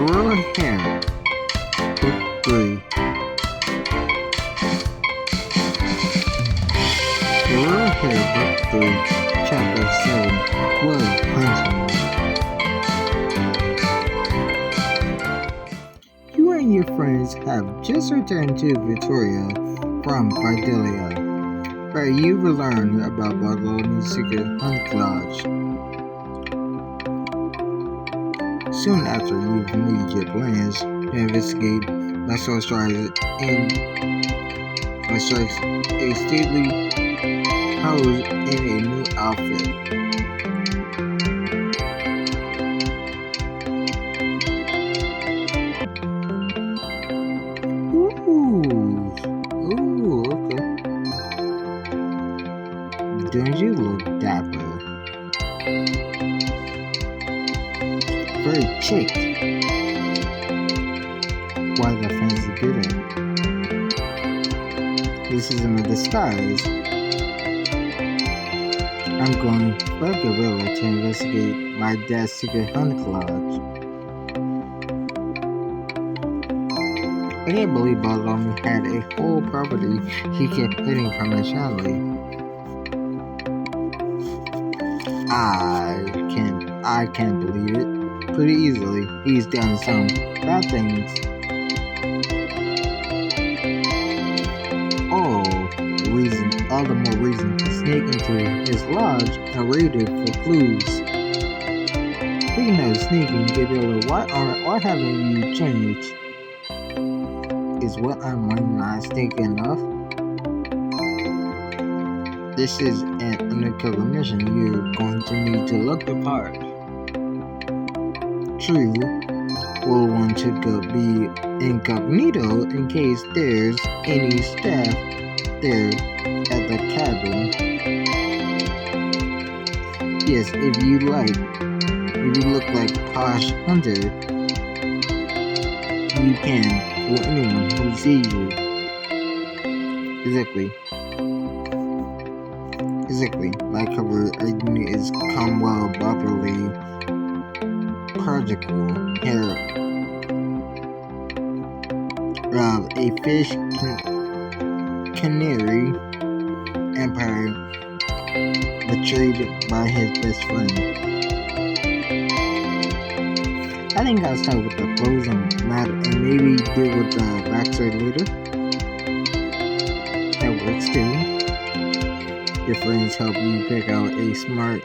Heir, Book 3. Heir, Book 3, Chapter 7, Blood Hunting. You and your friends have just returned to Victoria from Vidalia, where you will learn about Bartholomew's secret hunt lodge. Soon after you've made your plans to investigate, Maxwell strikes a stately pose in a new outfit. Ooh, okay. Don't you look dapper? Very chic. Why the fancy beauty? This isn't a disguise. I'm going for Gorilla to investigate my dad's secret hunt lodge. I can't believe Bartholomew had a whole property he kept hiding from his family. I can't believe it. Pretty easily, he's done some bad things. All the more reason to sneak into his lodge and raid it for clues. Speaking of sneaking, Gabriella, why haven't you changed? Is what I'm wearing not sneaky enough? This is an undercover mission. You're going to need to look the part. True, we'll want to be incognito in case there's any staff there at the cabin. Yes, if you look like posh hunter, you can fool anyone who sees you. Exactly. My cover identity is Cromwell Bobberly Prodigal Heir of a fish canary empire betrayed by his best friend. I think I'll start with the clothes and maybe deal with the backstory later. That works too. Your friends help you pick out a smart,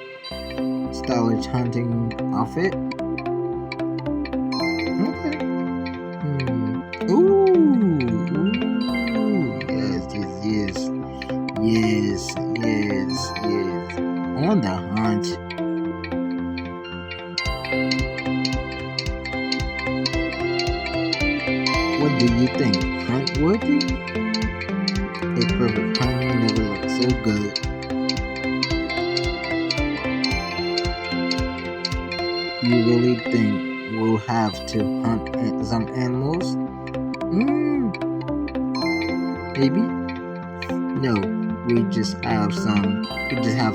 stylish hunting outfit. Okay. Ooh. Yes. On the hunt. What do you think? Hunt worthy? A perfect hunting never looks so good. You really think we'll have to hunt some animals? Maybe? No, we just have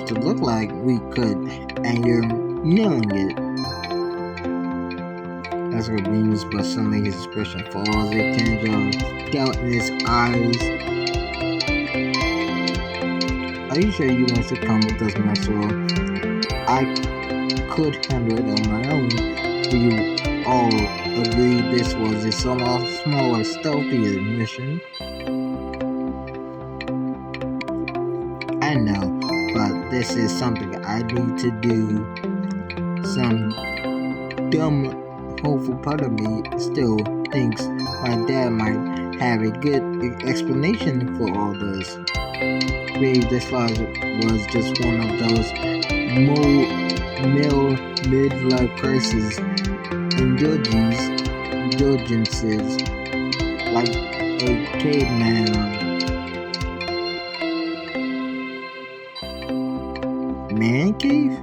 to look like we could, and you're nailing it. That's what means, but suddenly his expression falls, a tinge of doubt in his eyes. Are you sure you want to come with us, Maxwell? I could handle it on my own. We all agreed this was a smaller, stealthier mission. I know, but this is something I need to do. Some dumb, hopeful part of me still thinks my dad might have a good explanation for all this. Maybe this lodge was just one of those midlife crisis indulgences, like a caveman man cave?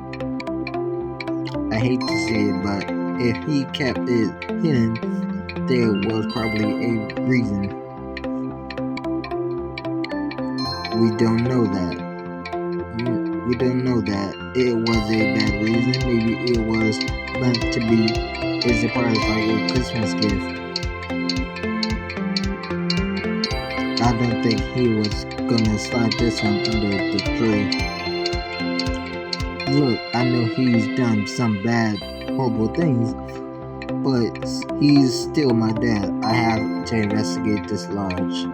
I hate to say it, but if he kept it hidden, there was probably a reason. We don't know that. It was a bad reason. Maybe it was meant to be is a part of like a Christmas gift. I don't think he was gonna slide this one under the tree. Look, I know he's done some bad, horrible things, but he's still my dad. I have to investigate this lodge.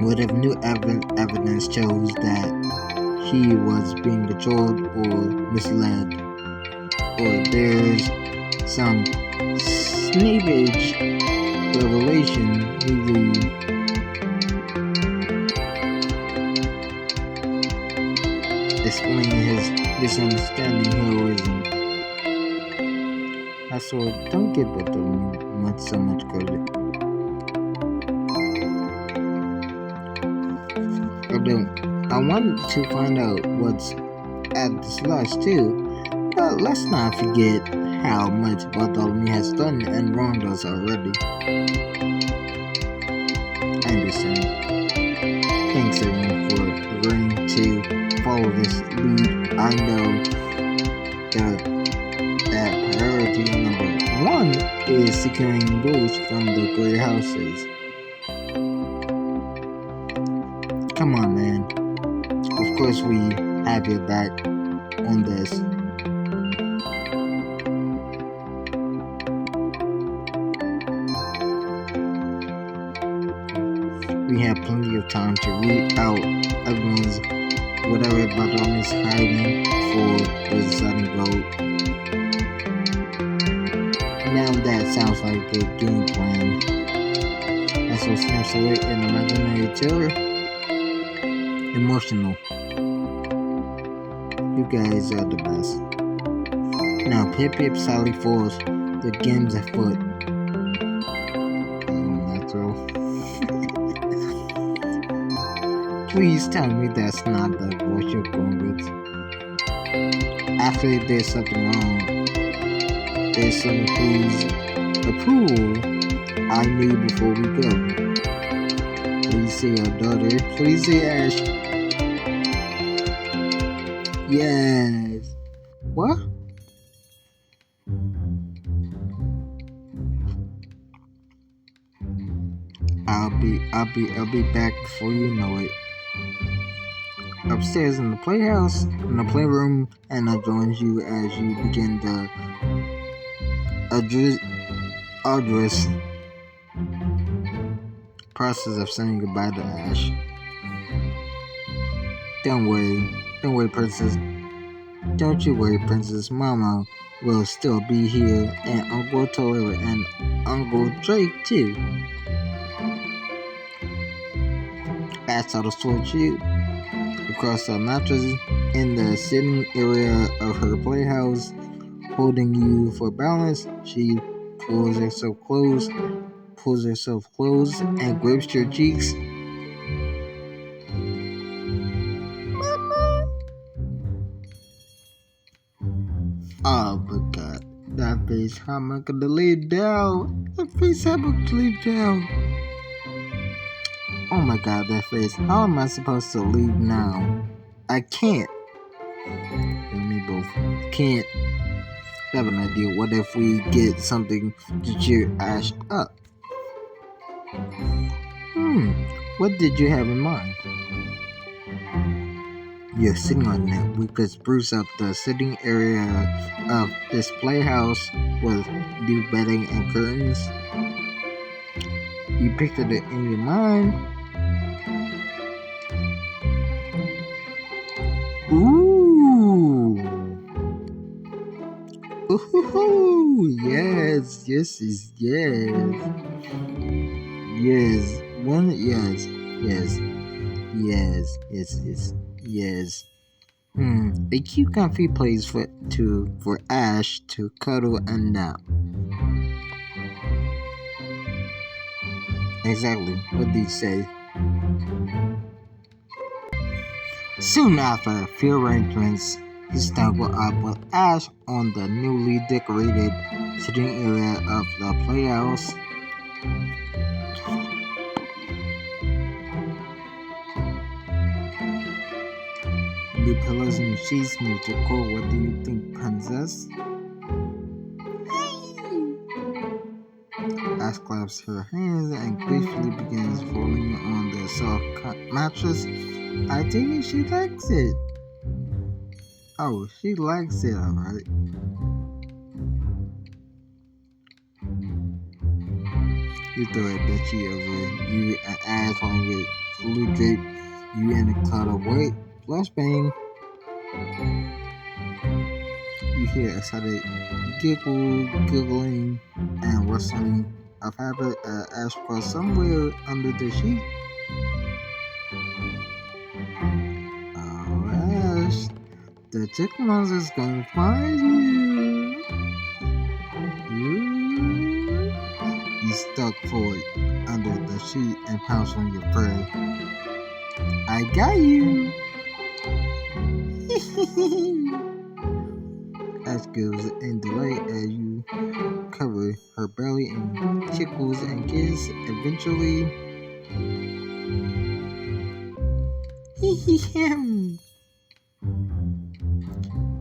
What if new evidence shows that he was being controlled or misled? Or there's some sneakage revelation really explaining his misunderstanding heroism. I saw don't give it so much credit. I wanted to find out what's at this lodge too, but let's not forget how much Bartholomew has done and wronged us already. I understand. Thanks everyone for agreeing to follow this lead. I know that priority number 1 is securing goods from the great houses. Come on, man. Of course we have your back on this. We have plenty of time to root out everyone's whatever Bartholomew's hiding for the deciding vote. Now that sounds like a game plan. I saw snaps away in imaginary terror. Emotional. You guys are the best. Now, Pip Pip Sally Falls. The game's afoot. Natural. Please tell me that's not the voice you're going with. After there's something wrong, there's someone whose approval I need before we go. Please say our daughter. Please say Ash. Yes. What? I'll be back before you know it. Upstairs in the playhouse, in the playroom, and I join you as you begin the arduous process of saying goodbye to Ash. Don't worry, Princess. Don't you worry, Princess. Mama will still be here, and Uncle Toilet and Uncle Drake too. Ash out towards you across the mattress in the sitting area of her playhouse, holding you for balance. She pulls herself close, and grips your cheeks. Mama! Oh my God, that face! How am I gonna lay down? That face! How am I gonna lay down? Oh my God, that face! How am I supposed to leave now? I can't. Me both. Can't. I have an idea. What if we get something to cheer Ash up? What did you have in mind? You're sitting on that. We could spruce up the sitting area of this playhouse with new bedding and curtains. You pictured it in your mind. Ooh! Ooh! Yes! One, yes. A cute, comfy place for Ash to cuddle and nap. Exactly. What did he say? Soon after a few arrangements, he stumbled up with Ash on the newly decorated sitting area of the playhouse. New pillows, new sheets, new decor. What do you think, Princess? princess. Ash claps her hands and gracefully begins rolling on the soft mattress. I think she likes it. Oh, she likes it, alright. You throw a bedsheet over you and Ash on your fully draped you in a cloud of white. Flashbang. You hear a sudden giggling, and rustling of fabric Ash crawls somewhere under the sheet. Oh, Ash, the chick monster's gonna find you. You stuck forward under the sheet and pounce on your prey. I got you. Ash gives in delight as you cover her belly in tickles and kiss. Eventually,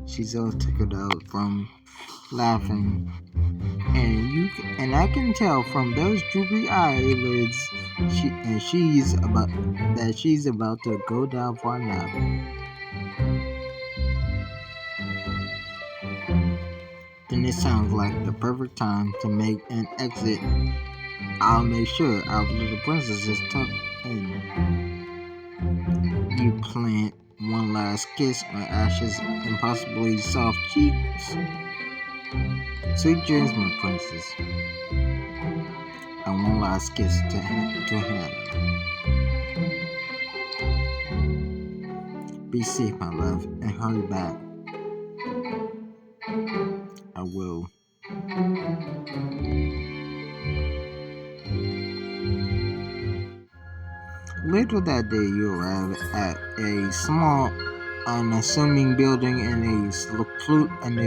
she's all tickled out from laughing, and I can tell from those droopy eyelids she's about to go down for a nap. Then it sounds like the perfect time to make an exit. I'll make sure our little princess is tucked in. You plant one last kiss on Ash's impossibly soft cheeks. Sweet dreams, my princess. And one last kiss to Hannah. Be safe, my love, and hurry back. I will. Later that day, you arrive at a small, unassuming building in a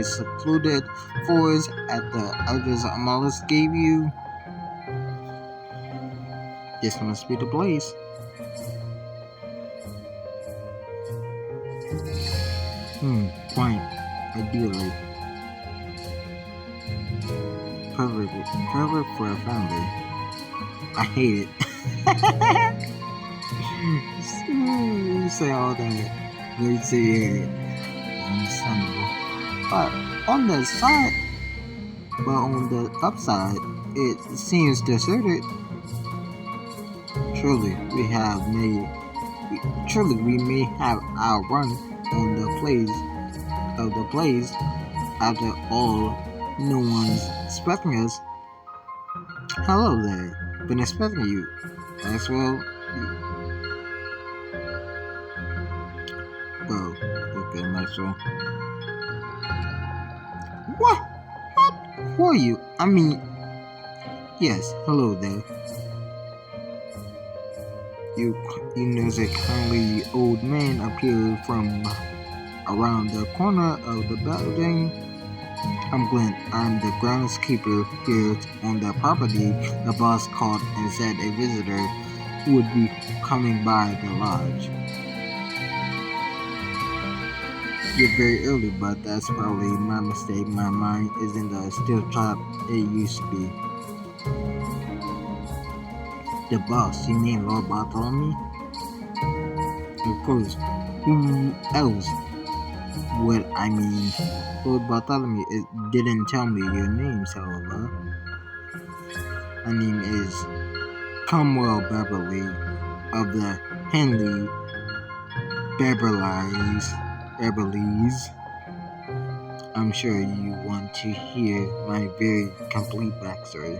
secluded forest at the address Amalis gave you. This must be the place. Quaint. Ideally. Perfect for a family. I hate it. You say all that great to hear. Understandable. But on the upside, it seems deserted. Truly, we may have outrun on the place. After all, no one's expecting us. Hello there. Been expecting you. Maxwell. Oh, okay, Maxwell. What? Who are you? I mean, yes, hello there. You notice a kindly old man appear from around the corner of the building. I'm Glenn. I'm the groundskeeper here on the property. The boss called and said a visitor would be coming by the lodge. You're very early, but that's probably my mistake. My mind isn't the steel trap it used to be. The boss, you mean Lord Bartholomew? Of course. Who else would I mean? Lord Bartholomew didn't tell me your names, however. My name is Cromwell Beverly of the Henley Beverleys. I'm sure you want to hear my very complete backstory.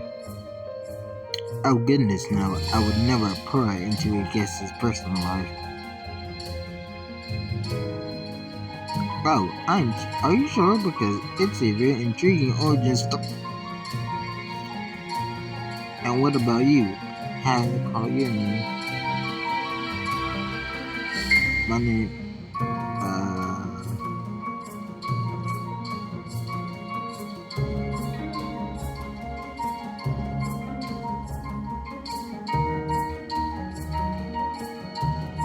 Oh goodness, no, I would never pry into a guest's personal life. Oh, are you sure? Because it's a very intriguing origin story. And what about you? How do you call your name? My name,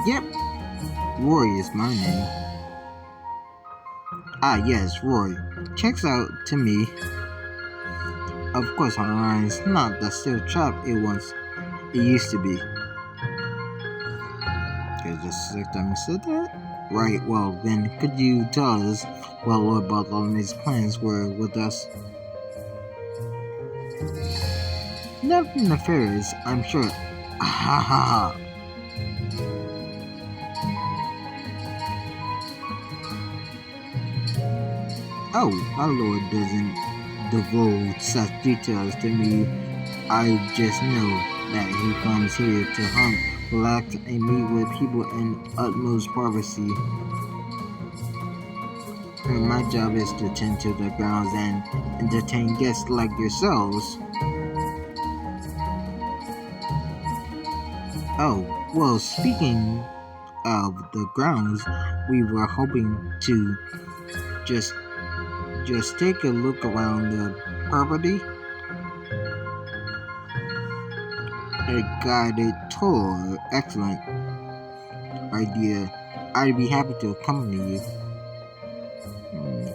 Yep, Rory is my name. Ah, yes, Roy. Checks out to me. Of course, Orion's not the steel trap it used to be. Okay, just like time you said that. Right, well, then could you tell us what Lord Bartholomew's plans were with us? Nothing nefarious, I'm sure. Ha ha ha. Oh, my lord doesn't divulge such details to me. I just know that he comes here to hunt, relax, and meet with people in utmost privacy. And my job is to tend to the grounds and entertain guests like yourselves. Oh, well, speaking of the grounds, we were hoping to just take a look around the property. A guided tour, excellent idea. I'd be happy to accompany you.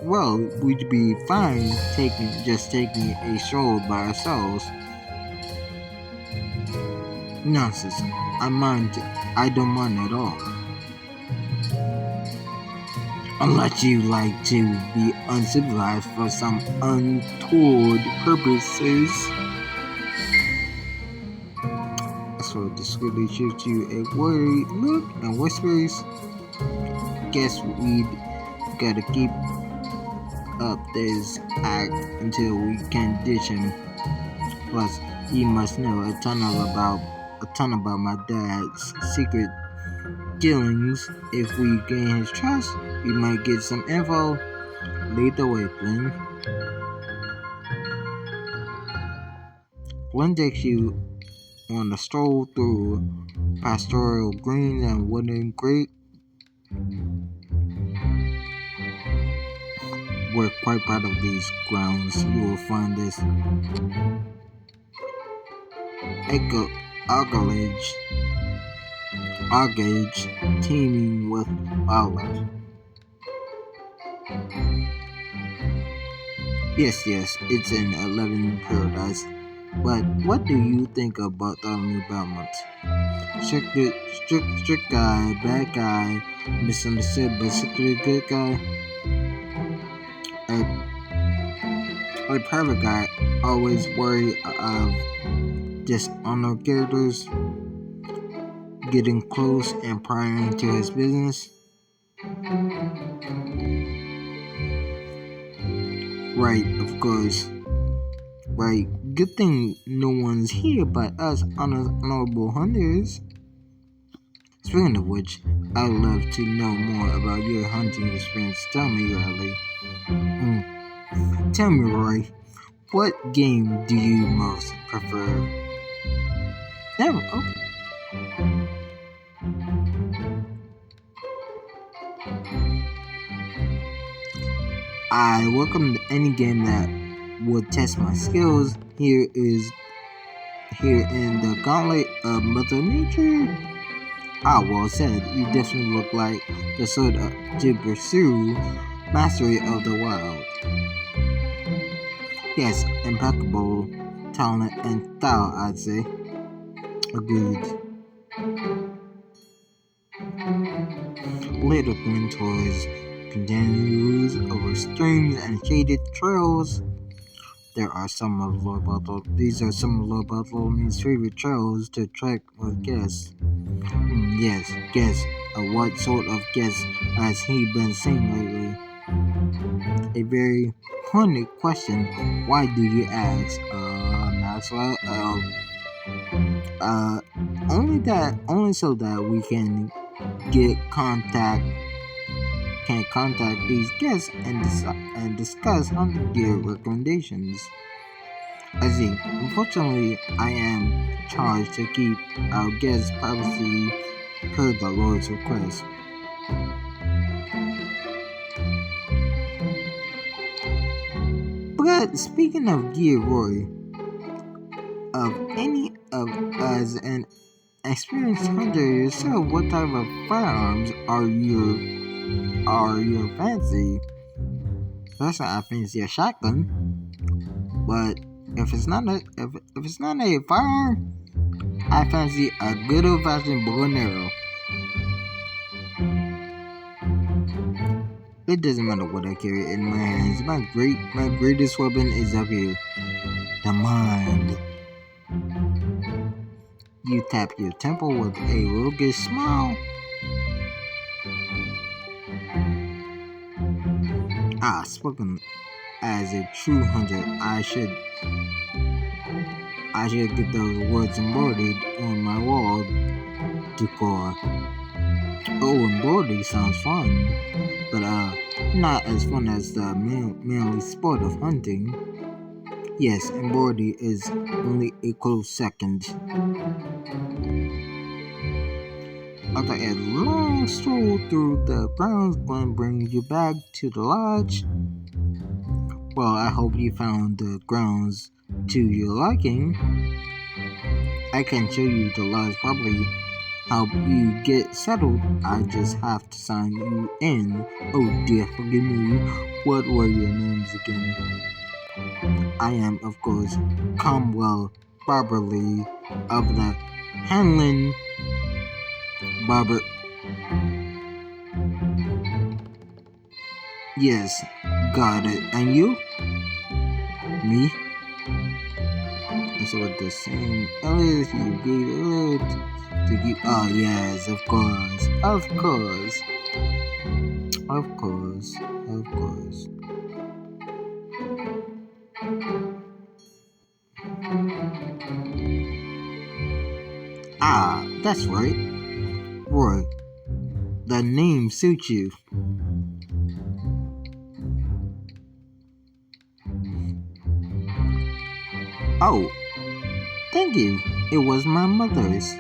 Well, we'd be fine taking a stroll by ourselves. Nonsense. I don't mind at all. Unless you like to be uncivilized for some untoward purposes. So discreetly shoots you a worried look and whispers, guess we'd gotta keep up this act until we can ditch him. Plus, he must know a ton about my dad's secret dealings. If we gain his trust, we might get some info. Lead the way, Flynn. Flynn takes you on a stroll through pastoral greens and wooden great. We're quite proud of these grounds. You will find this acreage teeming with wildlife. Yes, it's an 11 paradise. But what do you think about Bartholomew Belmont? Strict guy, bad guy, misunderstood, but secretly good guy. A private guy, always worried of dishonored characters getting close and prying into his business. Right, of course. Right, good thing no one's here but us honorable hunters. Speaking of which, I'd love to know more about your hunting experience. Tell me, Riley. Tell me, Roy, what game do you most prefer? Never. Okay. I welcome any game that would test my skills. Here in the gauntlet of Mother Nature. Ah, well said. You definitely look like the sort to pursue mastery of the wild. Yes, impeccable talent and style, I'd say. Agreed. Little mentors continues over streams and shaded trails. These are some of Lord Bartholomew's favorite trails to trek with guests. Yes, guests. What sort of guests has he been seeing lately? A very pointed question. Why do you ask? Maxwell. Only so that we can contact these guests and discuss hunting gear recommendations. I see. Unfortunately, I am charged to keep our guests' privacy per the Lord's request. But speaking of gear, Roy, as an experienced hunter yourself, what type of firearms are your fancy? Personally, I fancy a shotgun, but if it's not a firearm, I fancy a good old fashioned bow and arrow. It doesn't matter what I carry in my hands. My greatest weapon is up here, the mind. You tap your temple with a roguish smile. Spoken as a true hunter, I should get those words embroidered on my wall decor. Oh, embroidery sounds fun, but not as fun as the manly sport of hunting. Yes, embroidery is only a close second. After a long stroll through the grounds, Glenn brings you back to the lodge. Well, I hope you found the grounds to your liking. I can show you the lodge, probably help you get settled. I just have to sign you in. Oh dear, forgive me. What were your names again? I am, of course, Cromwell Barberly of the Hanlon Barber. Yes, got it. And you? Me? And so with the same alias you gave it to keep. Oh yes, of course. Of course. Of course. Of course. That's right. Roy. The name suits you. Oh, thank you. It was my mother's.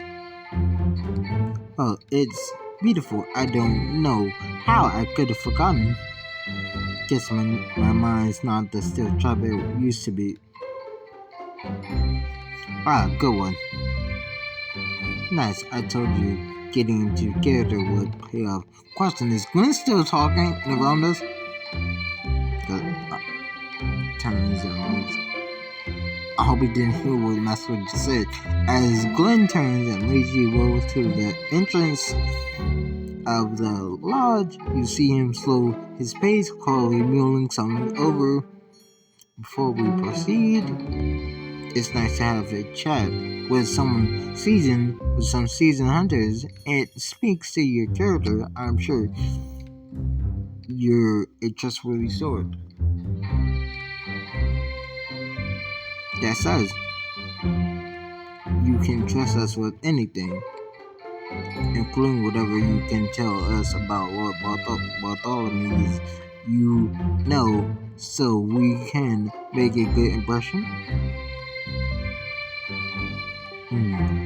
Oh, it's beautiful. I don't know how I could have forgotten. Guess my mind's not the still tribe it used to be. Good one. Nice, I told you getting into character would pay off. Question, is Glenn still talking around us? Turns out, I hope he didn't hear what Master just said. As Glenn turns and leads you over to the entrance of the lodge, you see him slow his pace, quietly mulling something over. Before we proceed, it's nice to have a chat with some seasoned hunters. It speaks to your character. I'm sure you're a trustworthy sword. That says you can trust us with anything, including whatever you can tell us about Lord Bartholomew's you know, so we can make a good impression.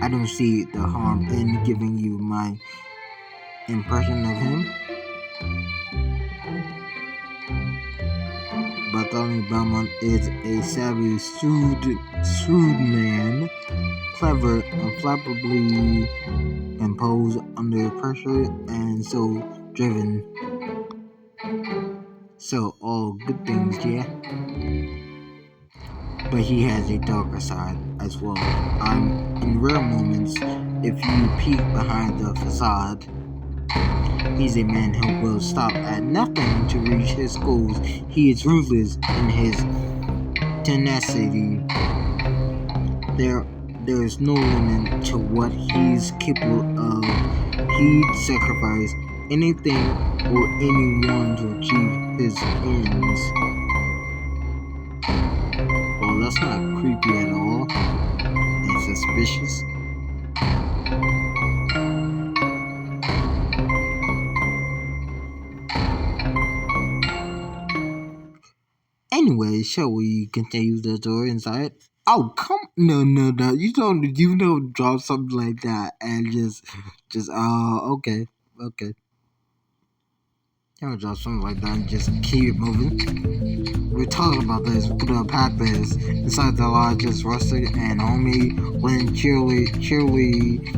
I don't see the harm in giving you my impression of him. Bartholomew Belmont is a savvy, shrewd man, clever, unflappably imposed under pressure, and so driven. So, all good things, yeah? But he has a darker side as well. In rare moments, if you peek behind the facade, he's a man who will stop at nothing to reach his goals. He is ruthless in his tenacity. There is no limit to what he's capable of. He'd sacrifice anything or anyone to achieve his ends. Well, that's not creepy at all. And suspicious. Anyway, shall we continue the story inside? Oh, no. You don't drop something like that and okay. You don't drop something like that and just keep it moving. We're talking about this. We're gonna unpack this. Inside the lodge is rustic and homey. When cheerily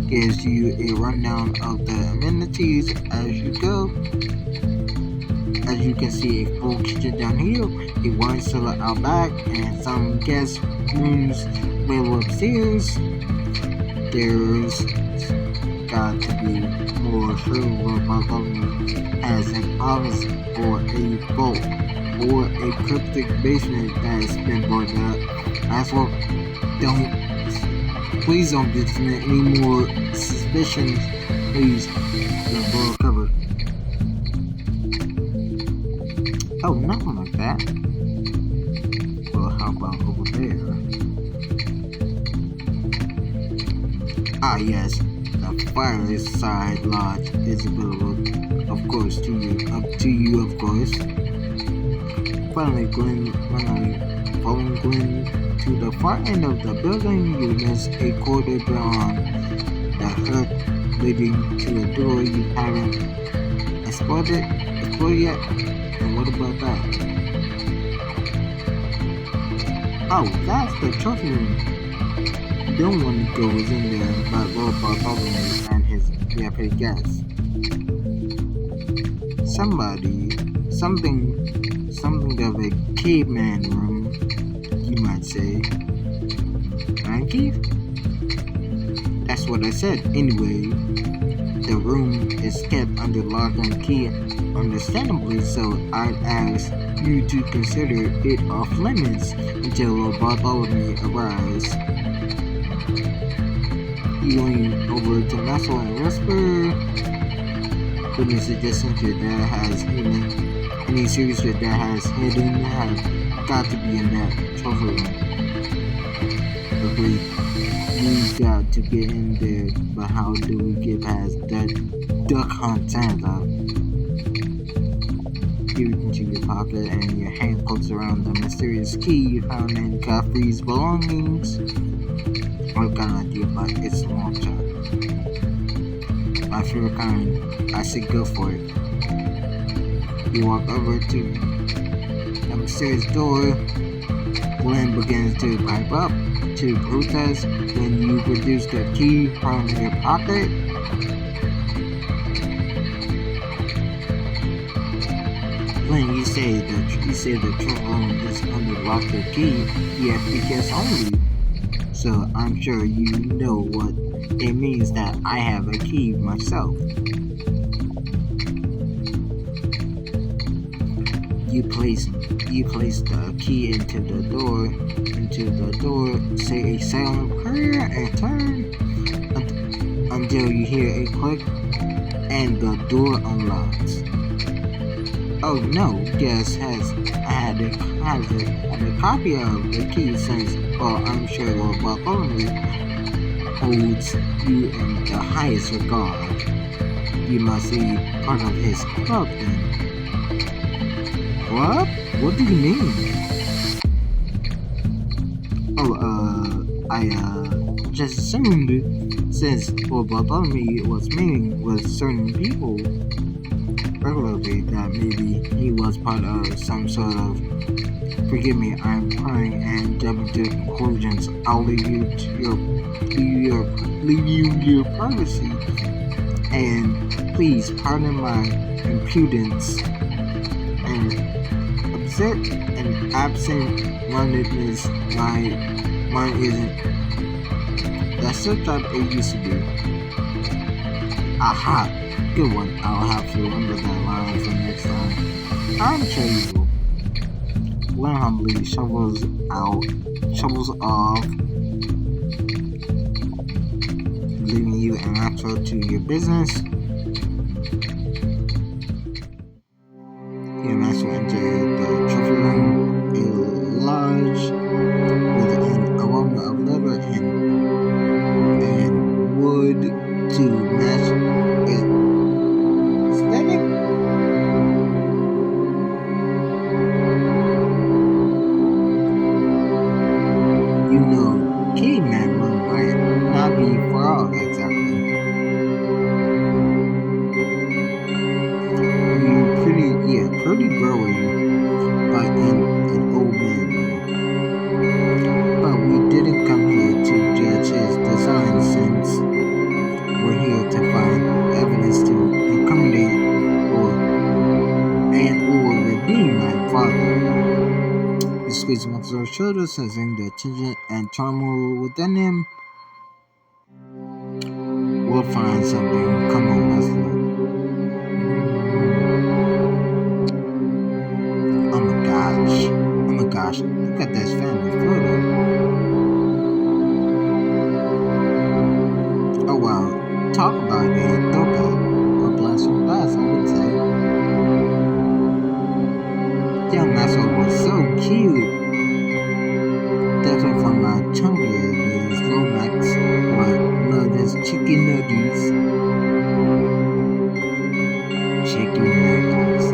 gives you a rundown of the amenities as you go. As you can see, a full kitchen down here, a wine cellar out back, and some guest rooms available upstairs. There's got to be more sure Bartholomew has an office or a vault or a cryptic basement that's been boarded up. As well, please don't dismiss any more suspicions. Please, the board covered. Oh, nothing like that. Well, how about over there? Ah, yes, the Fireside Lodge is available, of course, to you. Up to you, of course. Following Glenn to the far end of the building, you miss a corridor beyond the hood leading to a door you haven't explored yet. And what about that? Oh, that's the trophy room. No one goes in there but Lord Bartholomew and his VIP guests. Something of a caveman room, you might say. Man cave? That's what I said. Anyway, the room is kept under lock and key, understandably, so I'd ask you to consider it off limits until Lord Bartholomew arrives. You lean over to Nestle and whisper, any suggestions your dad has hidden, any secrets your dad has hidden have got to be in that trophy room. Agreed. We got to get in there, but how do we get past that duck hunt Santa? You reach into your pocket and your hand closes around the mysterious key you found in Godfrey's belongings. I've got an idea, but it's a long shot. My favorite kind, I say go for it. You walk over to the mysterious door. Glenn begins to pipe up to protest when you produce the key from your pocket. Glenn, you say the trunk room is under lock and key. You have to guess only. So I'm sure you know what it means that I have a key myself. You place the key into the door, say a silent prayer and turn until you hear a click and the door unlocks. Oh no, guest has had a copy of the key since, well, I'm sure Lord Bartholomew holds you in the highest regard. You must be part of his club then. What? What do you mean? I just assumed since Lord Bartholomew was meeting with certain people regularly that maybe he was part of some sort of, forgive me, I'm crying and jumping to conclusions. I'll leave you your privacy, and please pardon my impudence and absent-mindedness. Mine isn't. That's still what it used to be. Aha! Good one. I'll have to remember that line for next time. I'm sure you will. Glenn humbly shovels off, leaving you an access to your business. Your master entered the trophy room, a large with an aroma of leather and wood to match its aesthetic. You know, caveman room might not be far off exactly. Pretty burly, but in an old man mode. But we didn't come here to judge his design since we're here to find evidence to incriminate or He squeezed Maxwell's shoulder, sensing the tension and turmoil within him. We'll find something. Come on, Maxwell. Oh my gosh. Look at this family photo. Oh wow. Talk about a throwback. Or blast from the past, I would say. Young Maxwell was so cute. Definitely from my chunkier days. Lomax loved his chicken nuggies. Chicken nuggies.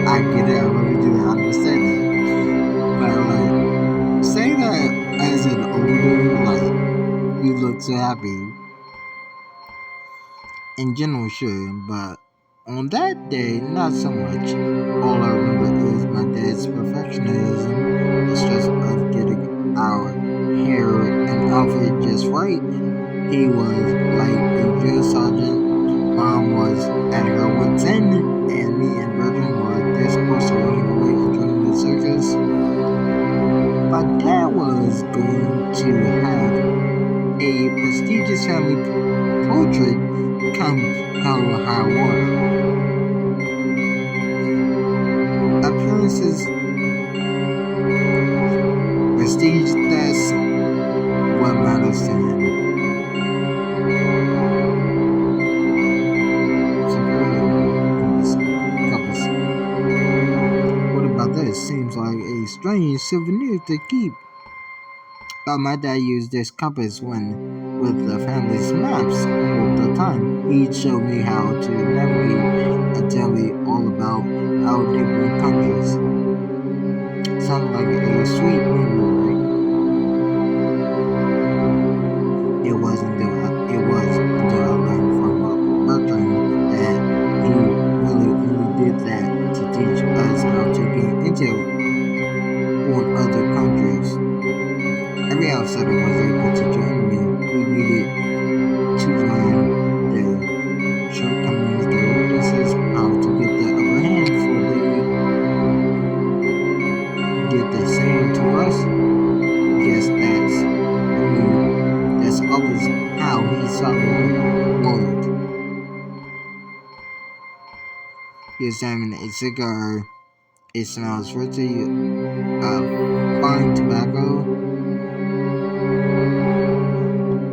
I get it, I really do understand it. But like, saying that as an older, like, you look so happy. In general, sure, but on that day, not so much. All I remember is my dad's perfectionism, the stress of getting our hair and outfit just right. He was like a drill sergeant. Mom was at her wits' end, and me and Virgin were this close to running away and joining the circus. My dad was going to have a prestigious family portrait come hell or high water. Appearances, prestige, that's what matters to him. What about this? Seems like a strange souvenir to keep. But my dad used this compass when with the family's maps all the time. He'd show me how to navigate and tell me all about our neighboring countries. Sounds like a sweet memory. It was until I learned from Bertrand that he really only did that to teach us how to gain intel on other countries. Every outsider was able to join me. We needed to learn their shortcomings, their weaknesses, how to get the upper hand before they did the same to us. Guess that's always how he saw the world. He examined a cigar. It smells rich of fine tobacco.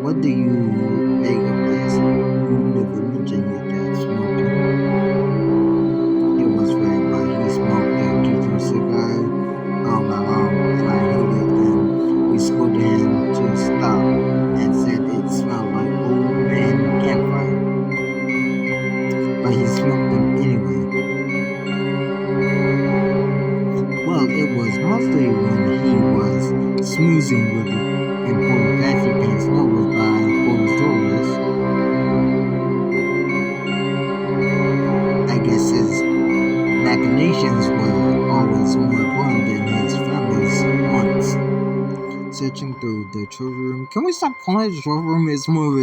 What do you make of this? You never mentioned your dad smoking. It was rare, but he smoked the kitchen cigar. Oh, my mom and I hated them. We scolded him to stop and said it smelled like old man campfire. But he smoked them anyway. Well, it was mostly when he was smoozing with it and pulling fancy pants nose behind closed doors. I guess his machinations were always more important than his family's wants. Searching through the trophy room. Can we stop calling it a trophy room? It's more of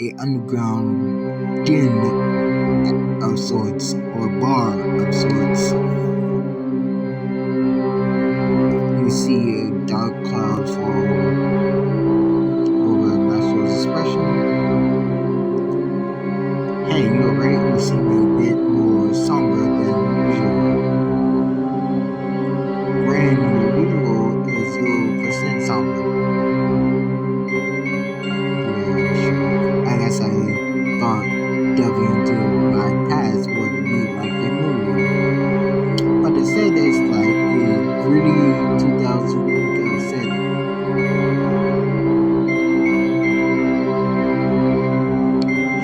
a underground den of sorts, or bar of sorts. You see a dark cloud fall over Maxwell's expression. Hey, you're right, you seem a bit more somber than usual. Grand usual is 0% somber. Yeah, sure. I guess I thought delving into my past would be like a movie. But instead it's like a gritty 2000 set.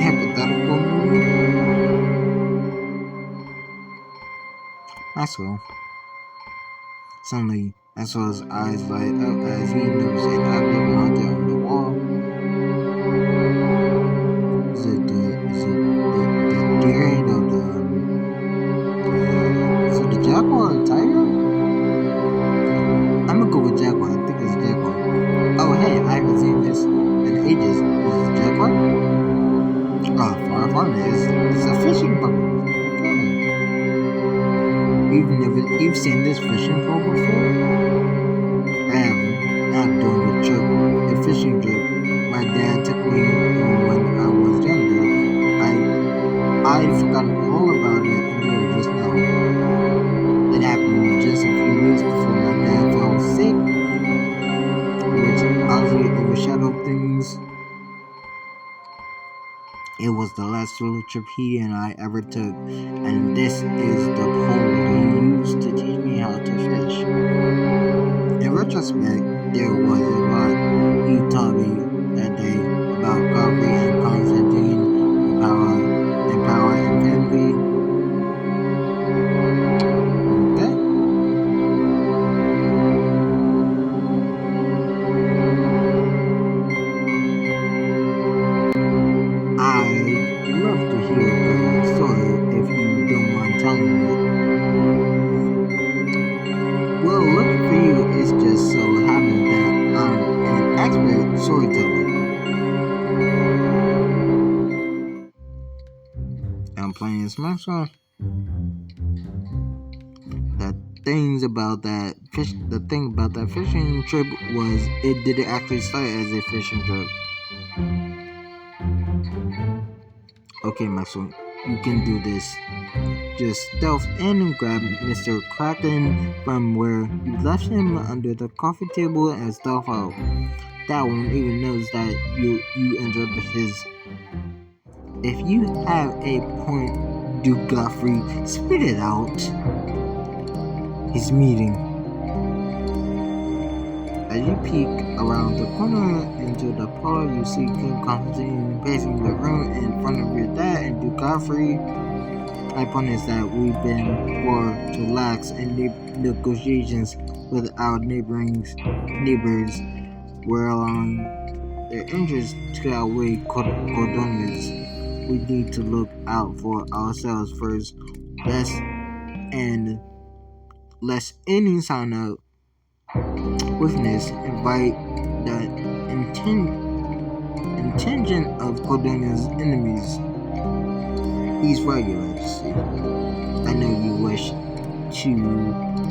Hypothetical movie? Maxwell. Suddenly, Maxwell's eyes light up as he noticed an object mounted on the wall. Is it the deer head or is it the jaguar or tiger? I'm gonna go with jaguar. I think it's jaguar. Oh hey, I haven't seen this in ages. Is it jaguar? Oh, far from it. It's a fishing boat. You've seen this fishing pole before? I haven't. Not during a fishing trip. My dad took me when I was younger. I'd forgotten all about it until just now. It happened just a few weeks before my dad fell sick, which oddly overshadowed things. It was the last solo trip he and I ever took, and this is the pole he used to teach me how to fish. In retrospect, there was a lot he taught me that day about Godfrey and Constantine, power and family. Okay? I'd love to hear the story if you don't mind telling me. Well, lucky for you, it's just so happened that I'm an expert storyteller. I'm playing Smash. The the thing about that fishing trip was it didn't actually start as a fishing trip. Okay, Maxwell, you can do this. Just stealth in and grab Mr. Kraken from where you left him under the coffee table and stealth out. That won't even notice that you interrupted his. If you have a point, do Godfrey, spit it out. He's meeting. As you peek around the corner into the parlor, you see King Constantine pacing the room in front of your dad and Duke Godfrey. My point is that we've been more to lax in negotiations with our neighbors. We're allowing their interests to outweigh Cordonia's. We need to look out for ourselves first. Lest any sign of weakness invite the intention of Cordonia's enemies. He's right, Your Majesty. I know you wish to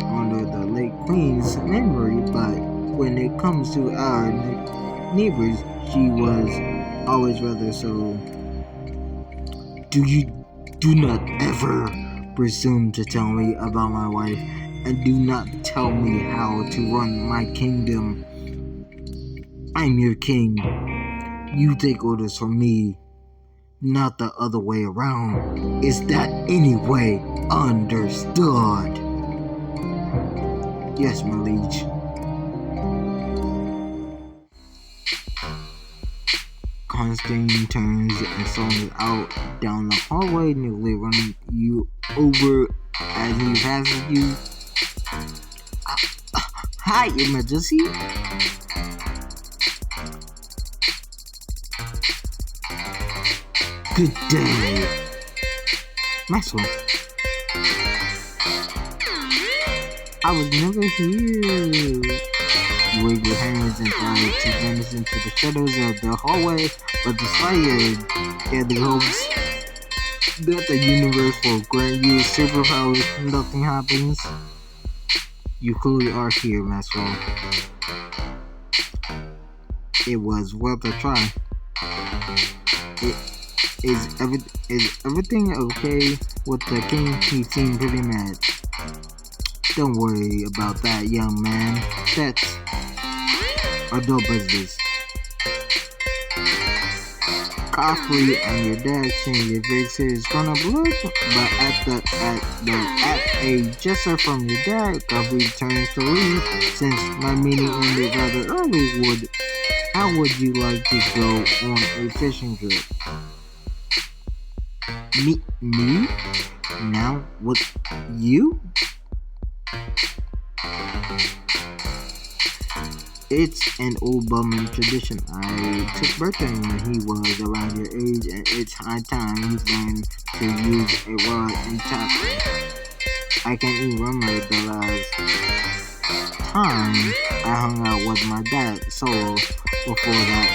honor the late Queen's memory, but when it comes to our neighbors, she was always rather so. Do not ever presume to tell me about my wife, and do not tell me how to run my kingdom. I'm your king. You take orders from me, not the other way around. Is that any way understood? Yes, my liege. Constantine turns and storms out down the hallway, nearly running you over as he passes you. Hi, Your Majesty. Good day, Maxwell. I was never here. You wave your hands and try to vanish into the shadows of the hallway, but despite the hopes that the universe will grant you superpowers, nothing happens. You clearly are here, Maxwell. It was worth a try. Is everything okay with the king? He seemed pretty mad. Don't worry about that, young man. That's adult business. Godfrey and your dad exchange your faces gonna blood, but at a gesture from your dad, Godfrey turns to leave. Since my meeting ended rather early, how would you like to go on a fishing trip? Me? Now with you? It's an old Bowman tradition. I took Bertrand when he was around your age, and it's high time you learned to use a rod and tackle. I can't even remember the last time I hung out with my dad solo before that.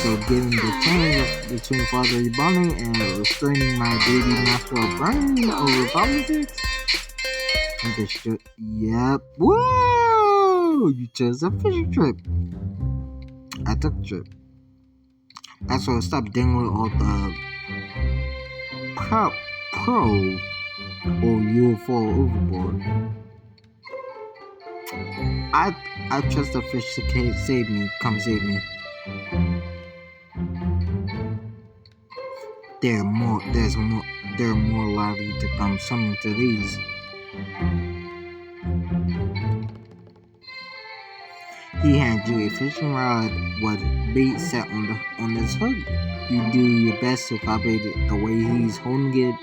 So given the change between fatherly bonding and restraining my baby Maxwell brain over politics, Fish trip. Yep. Whoa! You chose a fishing trip. I took a trip. That's why I stopped dealing with all the pro or you'll fall overboard. I trust the fish to save me. Come save me. They're more likely to come swimming to these. He hands you a fishing rod with bait set on his hook. You do your best to copy the way he's holding it.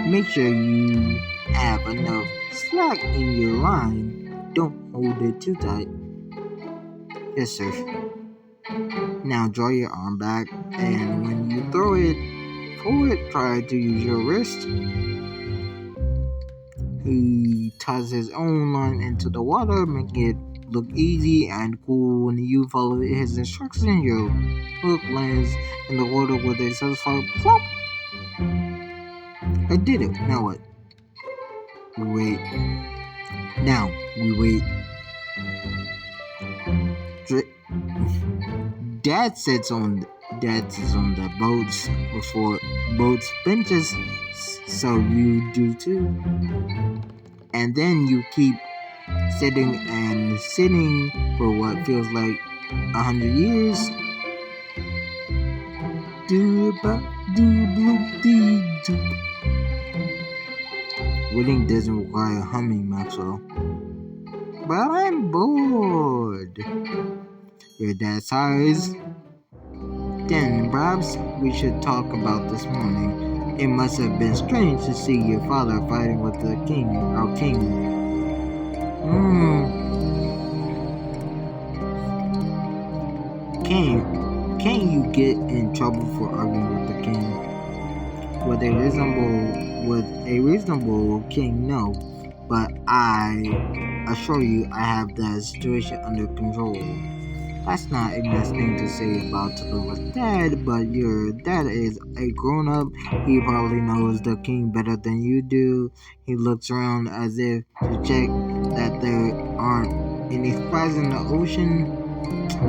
Make sure you have enough slack in your line. Don't hold it too tight. Yes, sir. Now draw your arm back, and when you throw it forward, try to use your wrist. He tosses his own line into the water, making it look easy and cool. When you follow his instructions, your hook lands in the water with a satisfied plop. I did it. Now what? We wait. Now we wait. Dad sits on the boat's benches, so you do too. And then you keep sitting and sitting for what feels like 100 years. Waiting doesn't require humming, Maxwell. But I'm bored. Your dad sighs. Then perhaps we should talk about this morning. It must have been strange to see your father fighting with our king. Can you get in trouble for arguing with the king? With a reasonable king, no. But I assure you, I have the situation under control. That's not a nice thing to say about to live with dad, but your dad is a grown-up. He probably knows the king better than you do. He looks around as if to check that there aren't any flies in the ocean.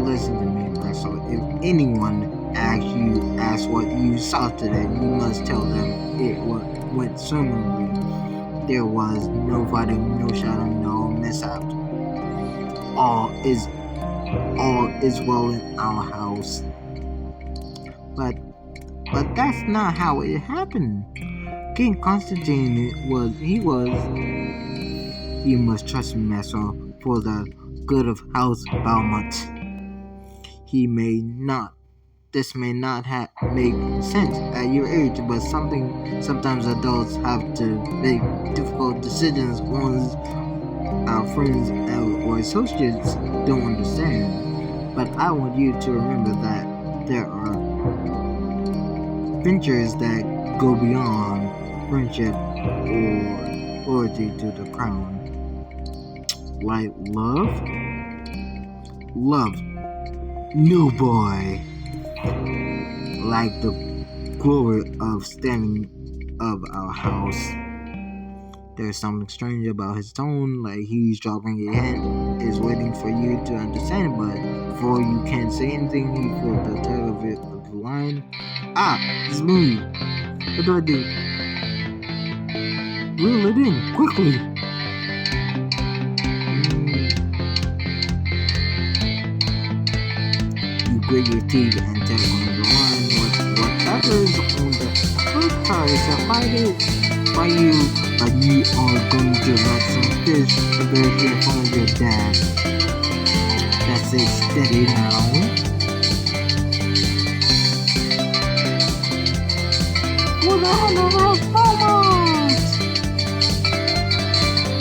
Listen to me, Russell. If anyone asks what you saw today, you must tell them it went swimmingly. There was no fighting, no shouting, no mishap. All is well in our house. But that's not how it happened. King Constantine was. You must trust me, Maxwell, for the good of House Balmont. This may not make sense at your age, but sometimes adults have to make difficult decisions ones our friends or associates don't understand. But I want you to remember that there are ventures that go beyond friendship or loyalty to the crown. Like love? Love. No, boy. Like the glory of standing of our house. There's something strange about his tone, like he's dropping a hint, is waiting for you to understand, but before you can say anything, he pulls the tail of the line. It's me. What do I do? Reel it in, quickly. You grit your teeth and tap on the line with whatever's on the first tries to fight you, but you are going to let some fish appear in front of your dad. That's it, steady now. What the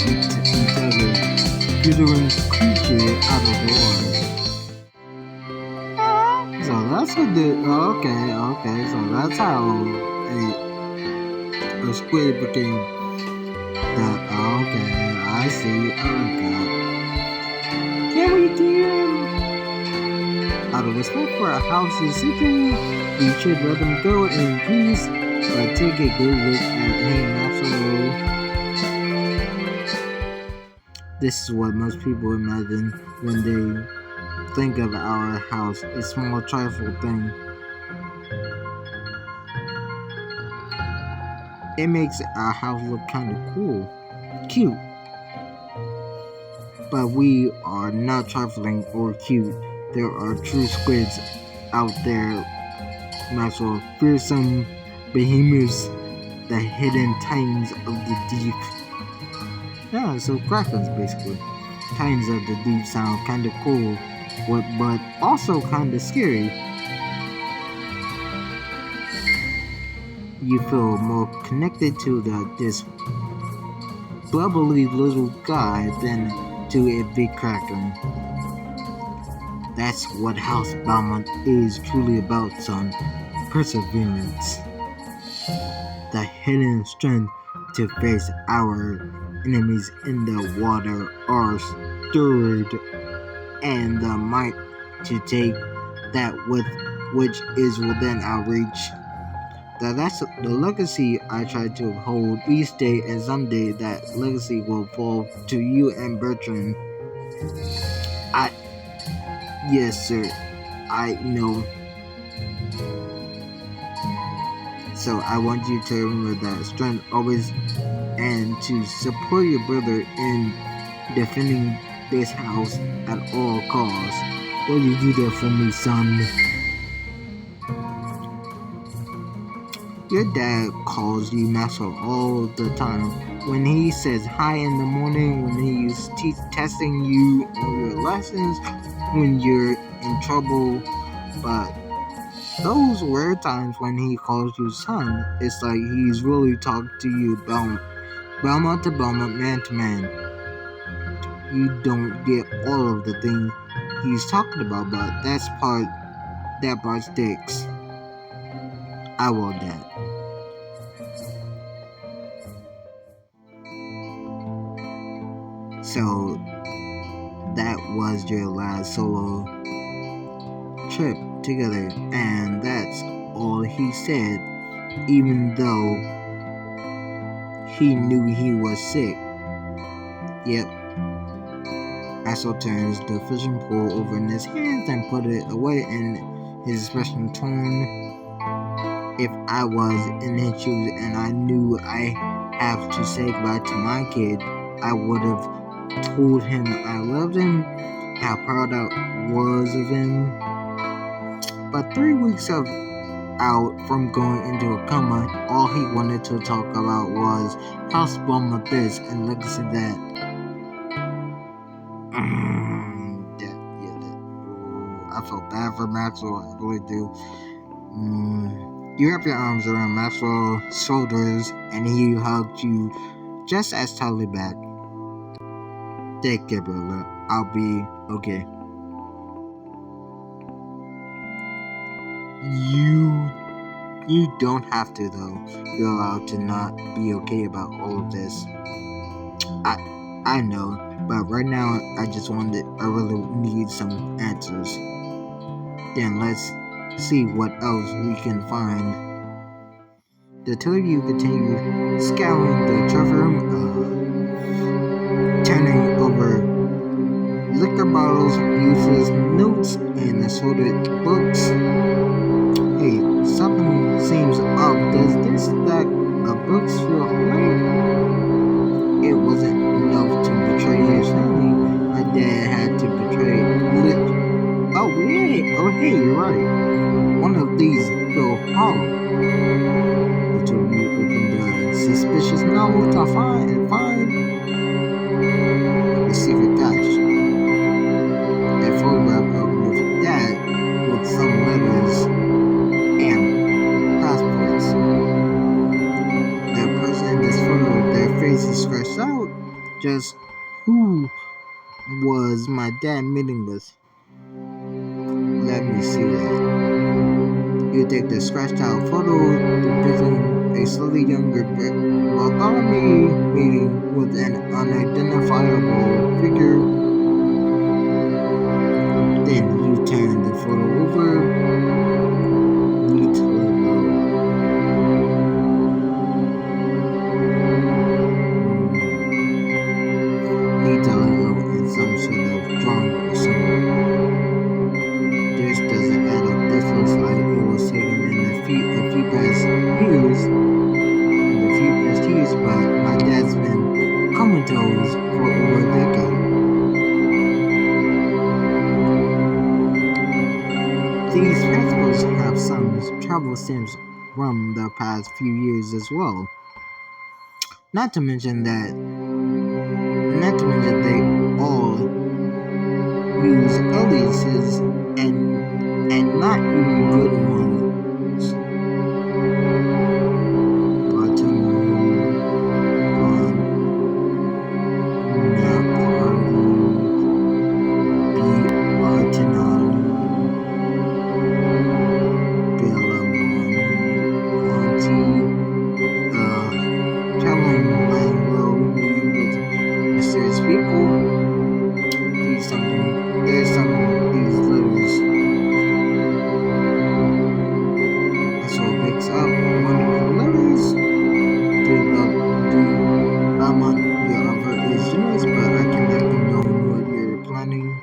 you tell the glittering creature out of the water. So that's what okay, so that's how a squid became that. Okay, I see. Okay. Can we do? Out of respect for our house's secret, we should let them go in peace, but take a good look at him. Absolutely. This is what most people imagine when they think of our house. A small trifle thing. It makes our house look kind of cool, cute. But we are not trifling or cute. There are true squids out there, Maxwell. Fearsome behemoths, the hidden titans of the deep. Yeah, so krakens basically. Titans of the deep sound kind of cool, but also kind of scary. You feel more connected to this bubbly little guy than to a big kraken. That's what House Beaumont is truly about, son. Perseverance. The hidden strength to face our enemies in the water are stirred, and the might to take that with which is within our reach. That's the legacy I try to uphold each day, and someday that legacy will fall to you and Bertrand. Yes, sir, I know. So I want you to remember that strength always, and to support your brother in defending this house at all costs. Will you do that for me, son? Your dad calls you Maxwell all the time. When he says hi in the morning, when he's testing you on your lessons, when you're in trouble. But those rare times when he calls you son, it's like he's really talking to you Belmont to Belmont, man to man. You don't get all of the things he's talking about, but that part sticks. I will that. So that was your last solo trip together, and that's all he said, even though he knew he was sick. Yep. Axel turns the fishing pole over in his hands and put it away, and his expression torn. If I was in his shoes and I knew I have to say goodbye to my kid, I would have told him I loved him, how proud I was of him. But 3 weeks out from going into a coma, all he wanted to talk about was House Beaumont this and legacy that. I felt bad for Maxwell, I really do. You wrap your arms around Maxwell's shoulders and he hugged you just as tightly back. Take care, brother. I'll be okay. You don't have to, though. You're allowed to not be okay about all of this. I know, but right now I really need some answers. Then let's see what else we can find. The two of you continue scouring the treasure room, turning over liquor bottles, useless notes, and assorted books. Hey, something seems off. Does this stack of books feel right? It wasn't enough to betray his family. My dad had to betray hey, you're right. One of these feel hollow. The two of you opened the suspicious novel to find the secret cache. A photograph of your dad with some letters and passports. The person in this photo, their face is scratched out. Just who was my dad meeting with? Let me see that. You take the scratched out photo depicting a slightly younger Bartholomew meeting with an unidentifiable figure. Then you turn the photo over. toes for over a decade. These festivals have some travel sims from the past few years as well. Not to mention that, not to mention they all use aliases and not even good ones.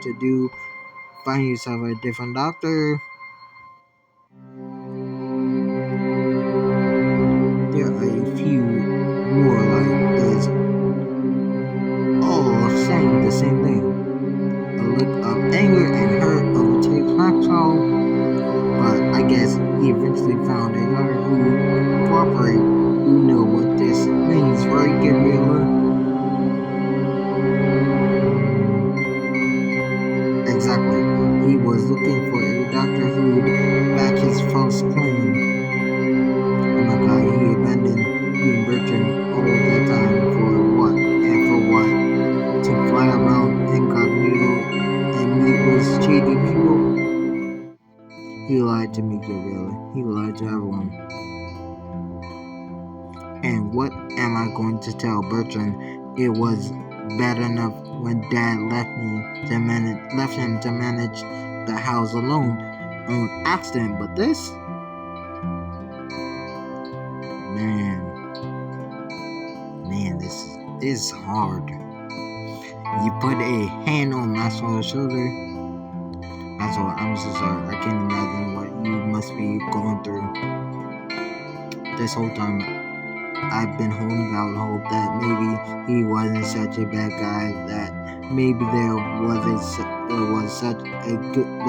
To do, find yourself a different doctor. There are a few more like this, all saying the same thing. A look of anger and hurt overtakes Maxwell, but I guess he eventually found a lawyer who cooperate. You know what this means, right, Gabriella? Exactly. He was looking for a doctor who would back his false claim. Oh my god, he abandoned being Bertrand all that time for what? And for what? To fly around incognito and meet with shady people? He lied to me, Gabriella. He lied to everyone. And what am I going to tell Bertrand? It was bad enough when Dad left him to manage the house alone on accident, but this, man, this is hard. You put a hand on Maxwell's shoulder. Maxwell, I'm so sorry. I can't imagine what you must be going through. This whole time, I've been holding out hope that maybe he wasn't such a bad guy. That maybe there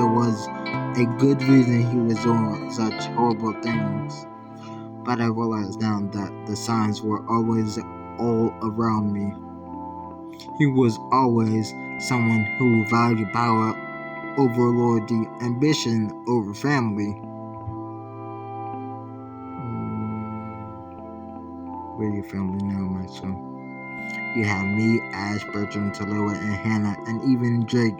was a good reason he was doing such horrible things. But I realize now that the signs were always all around me. He was always someone who valued power over loyalty, ambition over family. We're your family now, my son. You have me, Ash, Bertram, Tallulah, and Hannah, and even Drake.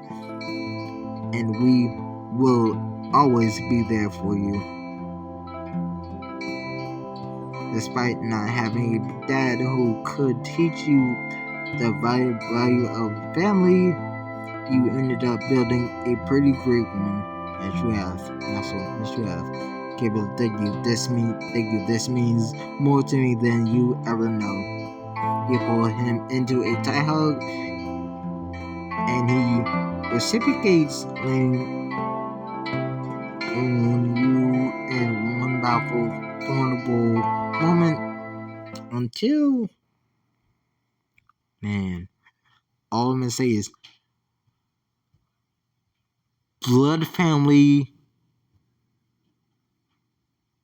And we will always be there for you. Despite not having a dad who could teach you the value of family, you ended up building a pretty great one. Yes, you have. Yes, you have. Gabriel, thank you. This means more to me than you ever know. You pull him into a tight hug, and he reciprocates, laying on you in one powerful, vulnerable moment until, man, all I'm gonna say is blood family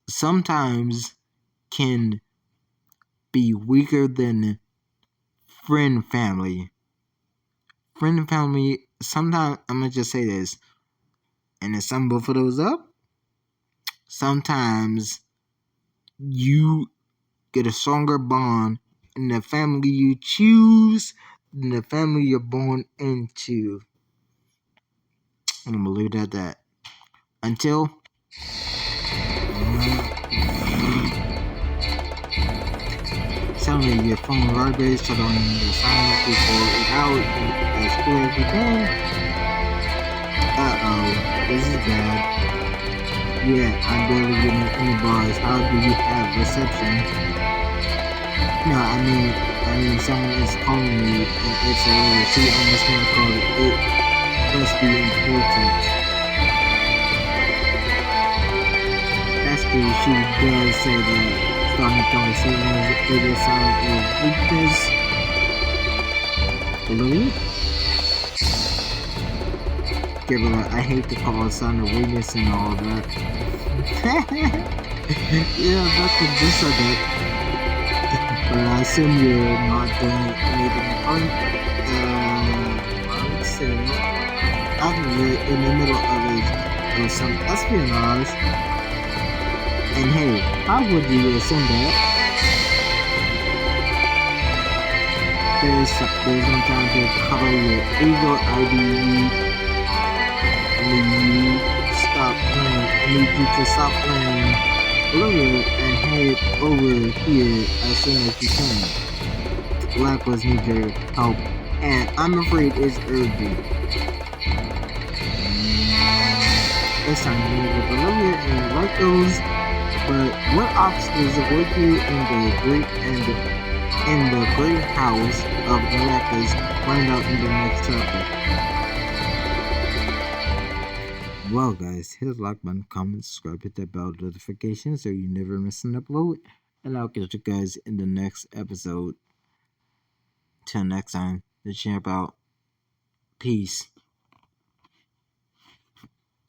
sometimes can be weaker than friend family. Friend family, sometimes, I'm gonna just say this, and to sum both of those up, sometimes you get a stronger bond in the family you choose than the family you're born into. And I'm gonna leave it at that. Until suddenly your phone vibrates, shut on the silence before it out as cool as you can. This is bad. Yeah, I'm barely getting any bars. How do you have reception? No, I mean someone is calling me and it's a she almost gonna call it. It must be important. That's true, she does say that starting conversations is a sign of weakness. Blue? Yeah, but I hate to call a sign of weakness and all that. Yeah, that's what just said that. But I assume you're not doing anything important. I would say, actually, in the middle of some espionage. And hey, how would you assume that? There's no time to cover your ego ID. I need you to stop playing lawyer and head over here as soon as you can. Blackwood's need your help, and I'm afraid it's urgent. This time you need with the lawyer and like those, but what obstacles avoid you in the great house of Galactus? Find out in the next chapter. Well, guys, hit the like button, comment, subscribe, hit that bell notification so you never miss an upload. And I'll catch you guys in the next episode. Till next time, the champ out. Peace.